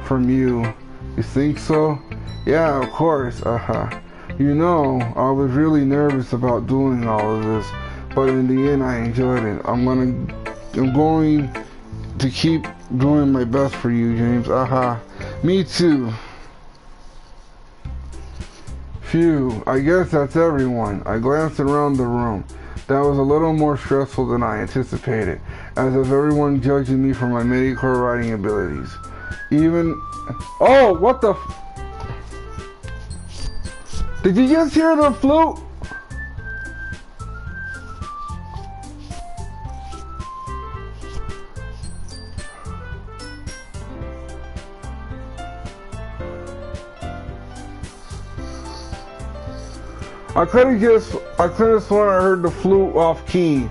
from you. You think so? Yeah, of course. You know, I was really nervous about doing all of this, but in the end, I enjoyed it. I'm going to keep doing my best for you, James. Me too. Phew, I guess that's everyone. I glanced around the room. That was a little more stressful than I anticipated, as if everyone judging me for my mediocre writing abilities. Oh, what the Did you just hear the flute? I could have sworn I heard the flute off key.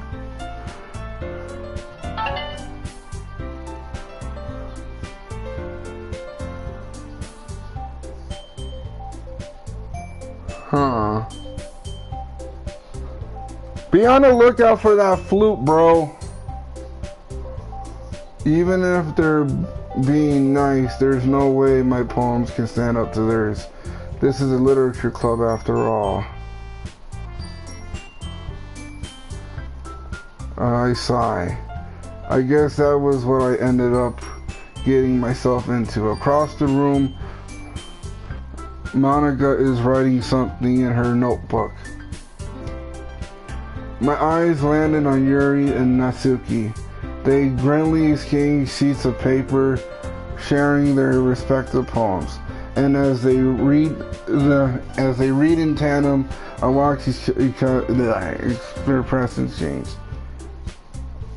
Huh. Be on the lookout for that flute, bro. Even if they're being nice, there's no way my poems can stand up to theirs. This is a literature club after all. I sigh. I guess that was what I ended up getting myself into. Across the room, Monica is writing something in her notebook. My eyes landed on Yuri and Natsuki. They grimly exchanged sheets of paper, sharing their respective poems. And as they read in tandem, I watch their presence change.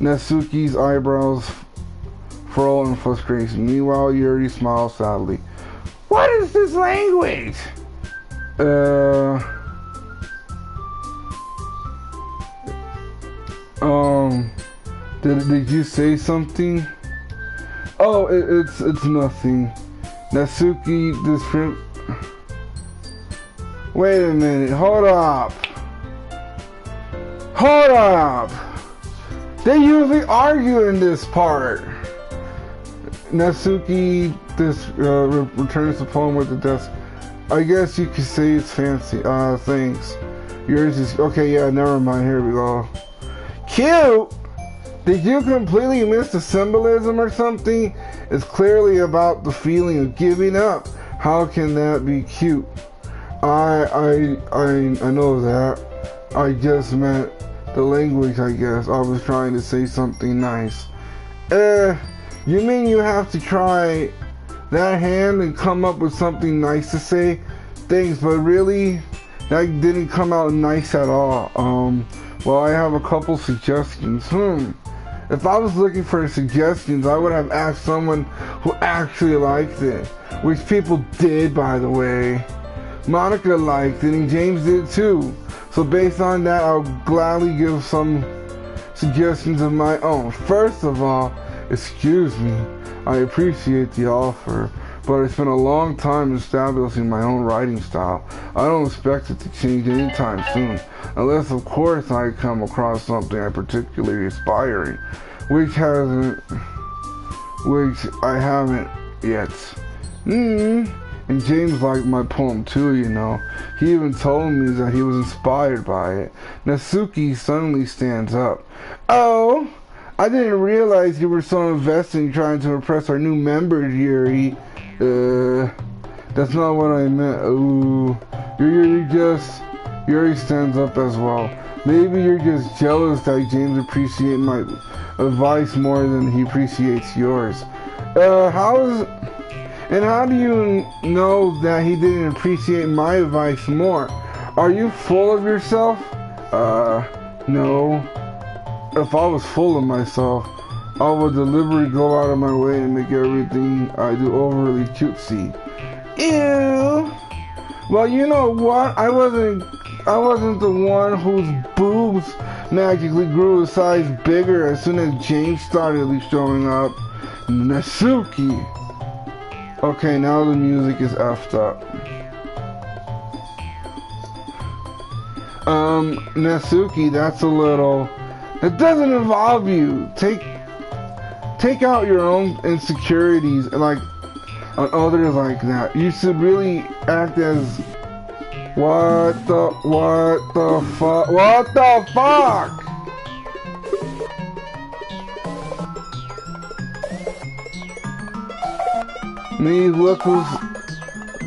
Natsuki's eyebrows furrow in frustration. Meanwhile, Yuri smiles sadly. What is this language? Did you say something? Oh, it's nothing. Natsuki, Wait a minute, hold up. They usually argue in this part. Natsuki returns the poem with the desk. I guess you could say it's fancy. Thanks. Yours is okay. Yeah, never mind. Here we go. Cute. Did you completely miss the symbolism or something? It's clearly about the feeling of giving up. How can that be cute? I know that. I just meant the language, I guess. I was trying to say something nice. You mean you have to try that hand and come up with something nice to say? Thanks, but really, that didn't come out nice at all. Well, I have a couple suggestions. If I was looking for suggestions, I would have asked someone who actually liked it. Which people did, by the way. Monica liked it, and James did too. So based on that, I'll gladly give some suggestions of my own. First of all, excuse me, I appreciate the offer, but it's been a long time establishing my own writing style. I don't expect it to change anytime soon, unless of course I come across something I particularly aspiring, which I haven't yet. And James liked my poem too, you know. He even told me that he was inspired by it. Natsuki suddenly stands up. Oh, I didn't realize you were so invested in trying to impress our new members, Yuri. That's not what I meant. Ooh, Yuri stands up as well. Maybe you're just jealous that James appreciates my advice more than he appreciates yours. And how do you know that he didn't appreciate my advice more? Are you full of yourself? No. If I was full of myself, I would deliberately go out of my way and make everything I do overly cutesy. Ew. Well, you know what? I wasn't the one whose boobs magically grew a size bigger as soon as James started showing up. Natsuki. Okay, now the music is effed up. Natsuki, that's a little... It doesn't involve you. Take out your own insecurities like on others like that. You should really act as what the fuck? Me look who's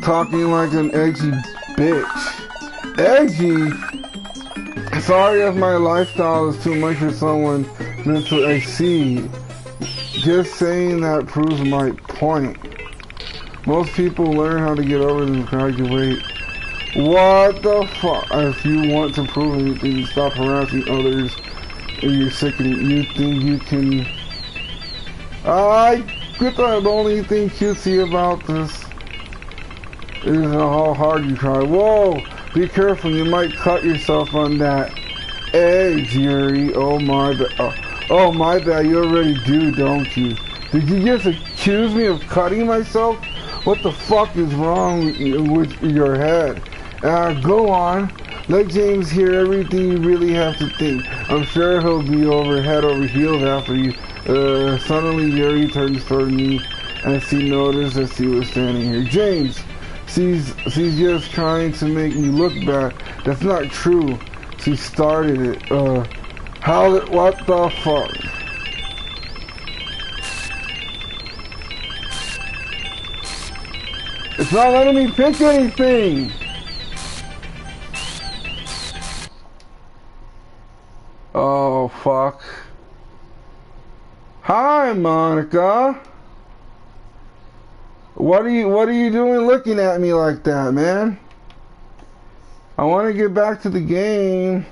talking like an edgy bitch. Edgy? Sorry if my lifestyle is too much for someone mentally. I see. Just saying that proves my point. Most people learn how to get over this and graduate. What the fuck? If you want to prove anything, stop harassing others. If you're sick and you think you can... I get that the only thing cutesy about this is how hard you try. Whoa! Be careful, you might cut yourself on that edge, Yuri. Oh my bad. Oh my bad, you already do, don't you? Did you just accuse me of cutting myself? What the fuck is wrong with your head? Go on. Let James hear everything you really have to think. I'm sure he'll be head over heels after you. Suddenly Yuri turns toward me as he noticed that she was standing here. James! She's just trying to make me look bad. That's not true. She started it. What the fuck? It's not letting me pick anything! Oh, fuck. Hi, Monica. What are you doing looking at me like that, man? I want to get back to the game.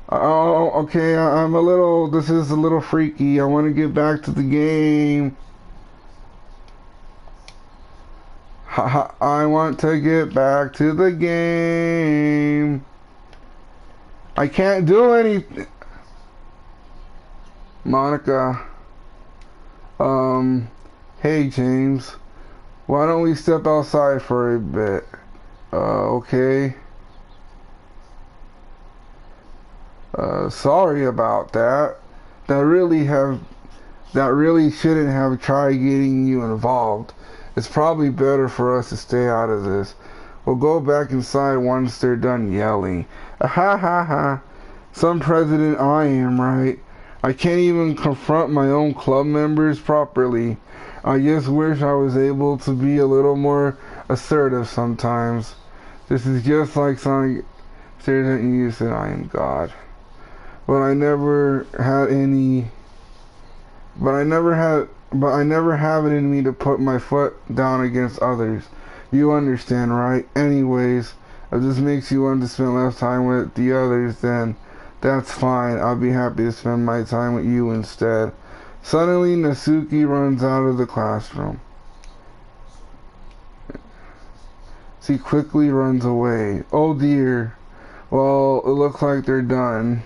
Oh, okay, this is a little freaky. I want to get back to the game. I want to get back to the game. I can't do anything. Monica. Hey James. Why don't we step outside for a bit? Okay. Sorry about that. That really shouldn't have tried getting you involved. It's probably better for us to stay out of this. We'll go back inside once they're done yelling. Ha ha ha. Some president I am, right? I can't even confront my own club members properly. I just wish I was able to be a little more assertive sometimes. This is just like Sonic said you said I am God. But I never have it in me to put my foot down against others. You understand, right? Anyways, if this makes you want to spend less time with the others, then that's fine. I'll be happy to spend my time with you instead. Suddenly, Natsuki runs out of the classroom. She quickly runs away. Oh dear. Well, it looks like they're done.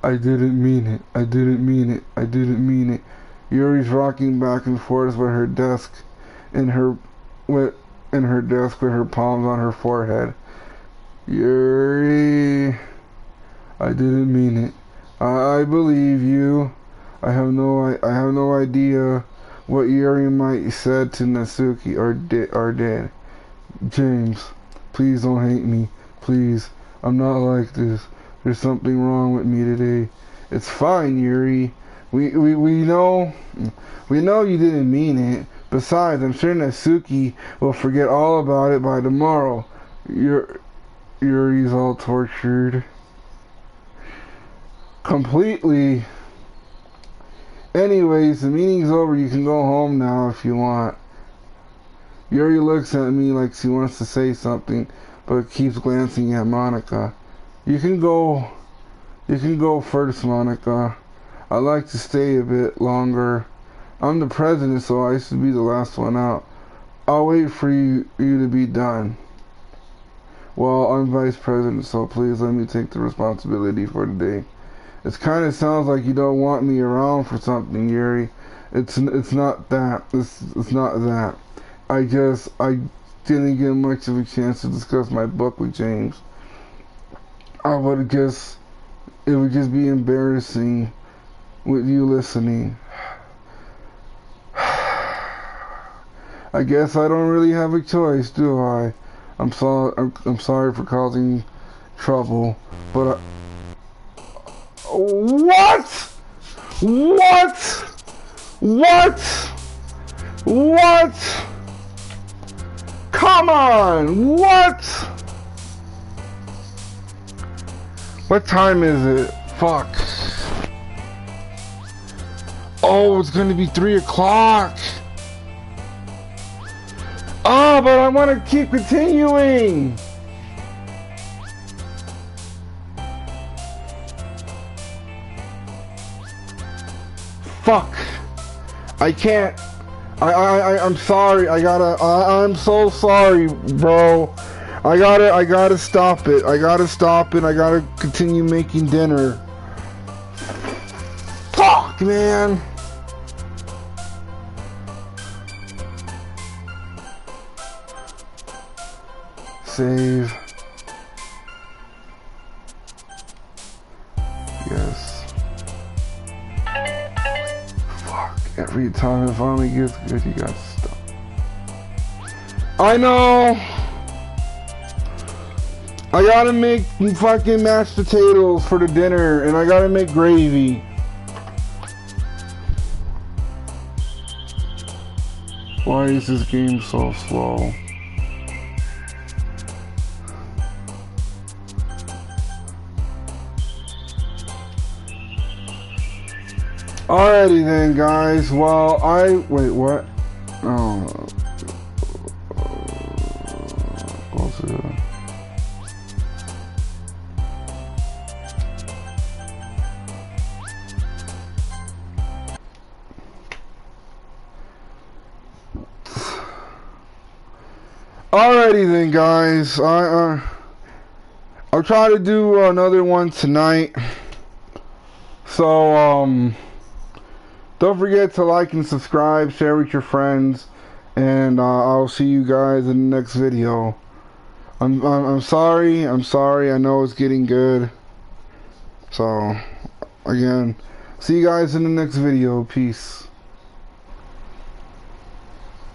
I didn't mean it. I didn't mean it. I didn't mean it. Yuri's rocking back and forth with her desk with her palms on her forehead. Yuri, I didn't mean it. I believe you. I have no idea what Yuri might said to Natsuki or did. James, please don't hate me. Please, I'm not like this. There's something wrong with me today. It's fine, Yuri. We know you didn't mean it. Besides, I'm sure Natsuki will forget all about it by tomorrow. Yuri's all tortured. Completely. Anyways, the meeting's over. You can go home now if you want. Yuri looks at me like she wants to say something, but keeps glancing at Monica. You can go first, Monica. I'd like to stay a bit longer. I'm the president, so I should be the last one out. I'll wait for you to be done. Well, I'm vice president, so please let me take the responsibility for today. It kind of sounds like you don't want me around for something, Yuri. It's not that. It's not that. I didn't get much of a chance to discuss my book with James. It would just be embarrassing with you listening. I guess I don't really have a choice, do I? I'm sorry for causing trouble, but what? What? What? What? Come on! What? What time is it? Fuck. Oh, it's gonna be 3 o'clock. Oh, but I want to keep continuing. Fuck. I can't. I'm sorry. I'm so sorry, bro. I gotta stop it. I gotta stop it. I gotta continue making dinner. Fuck, man. Save. Yes. Fuck. Every time it finally gets good, you gotta stop. I know. I gotta make fucking mashed potatoes for the dinner, and I gotta make gravy. Why is this game so slow? Alrighty then, guys. Well, wait, what? Oh. Alrighty then, guys. I'll try to do another one tonight. So, don't forget to like and subscribe, share with your friends, and I'll see you guys in the next video. I'm sorry. I know it's getting good. So, again, see you guys in the next video. Peace.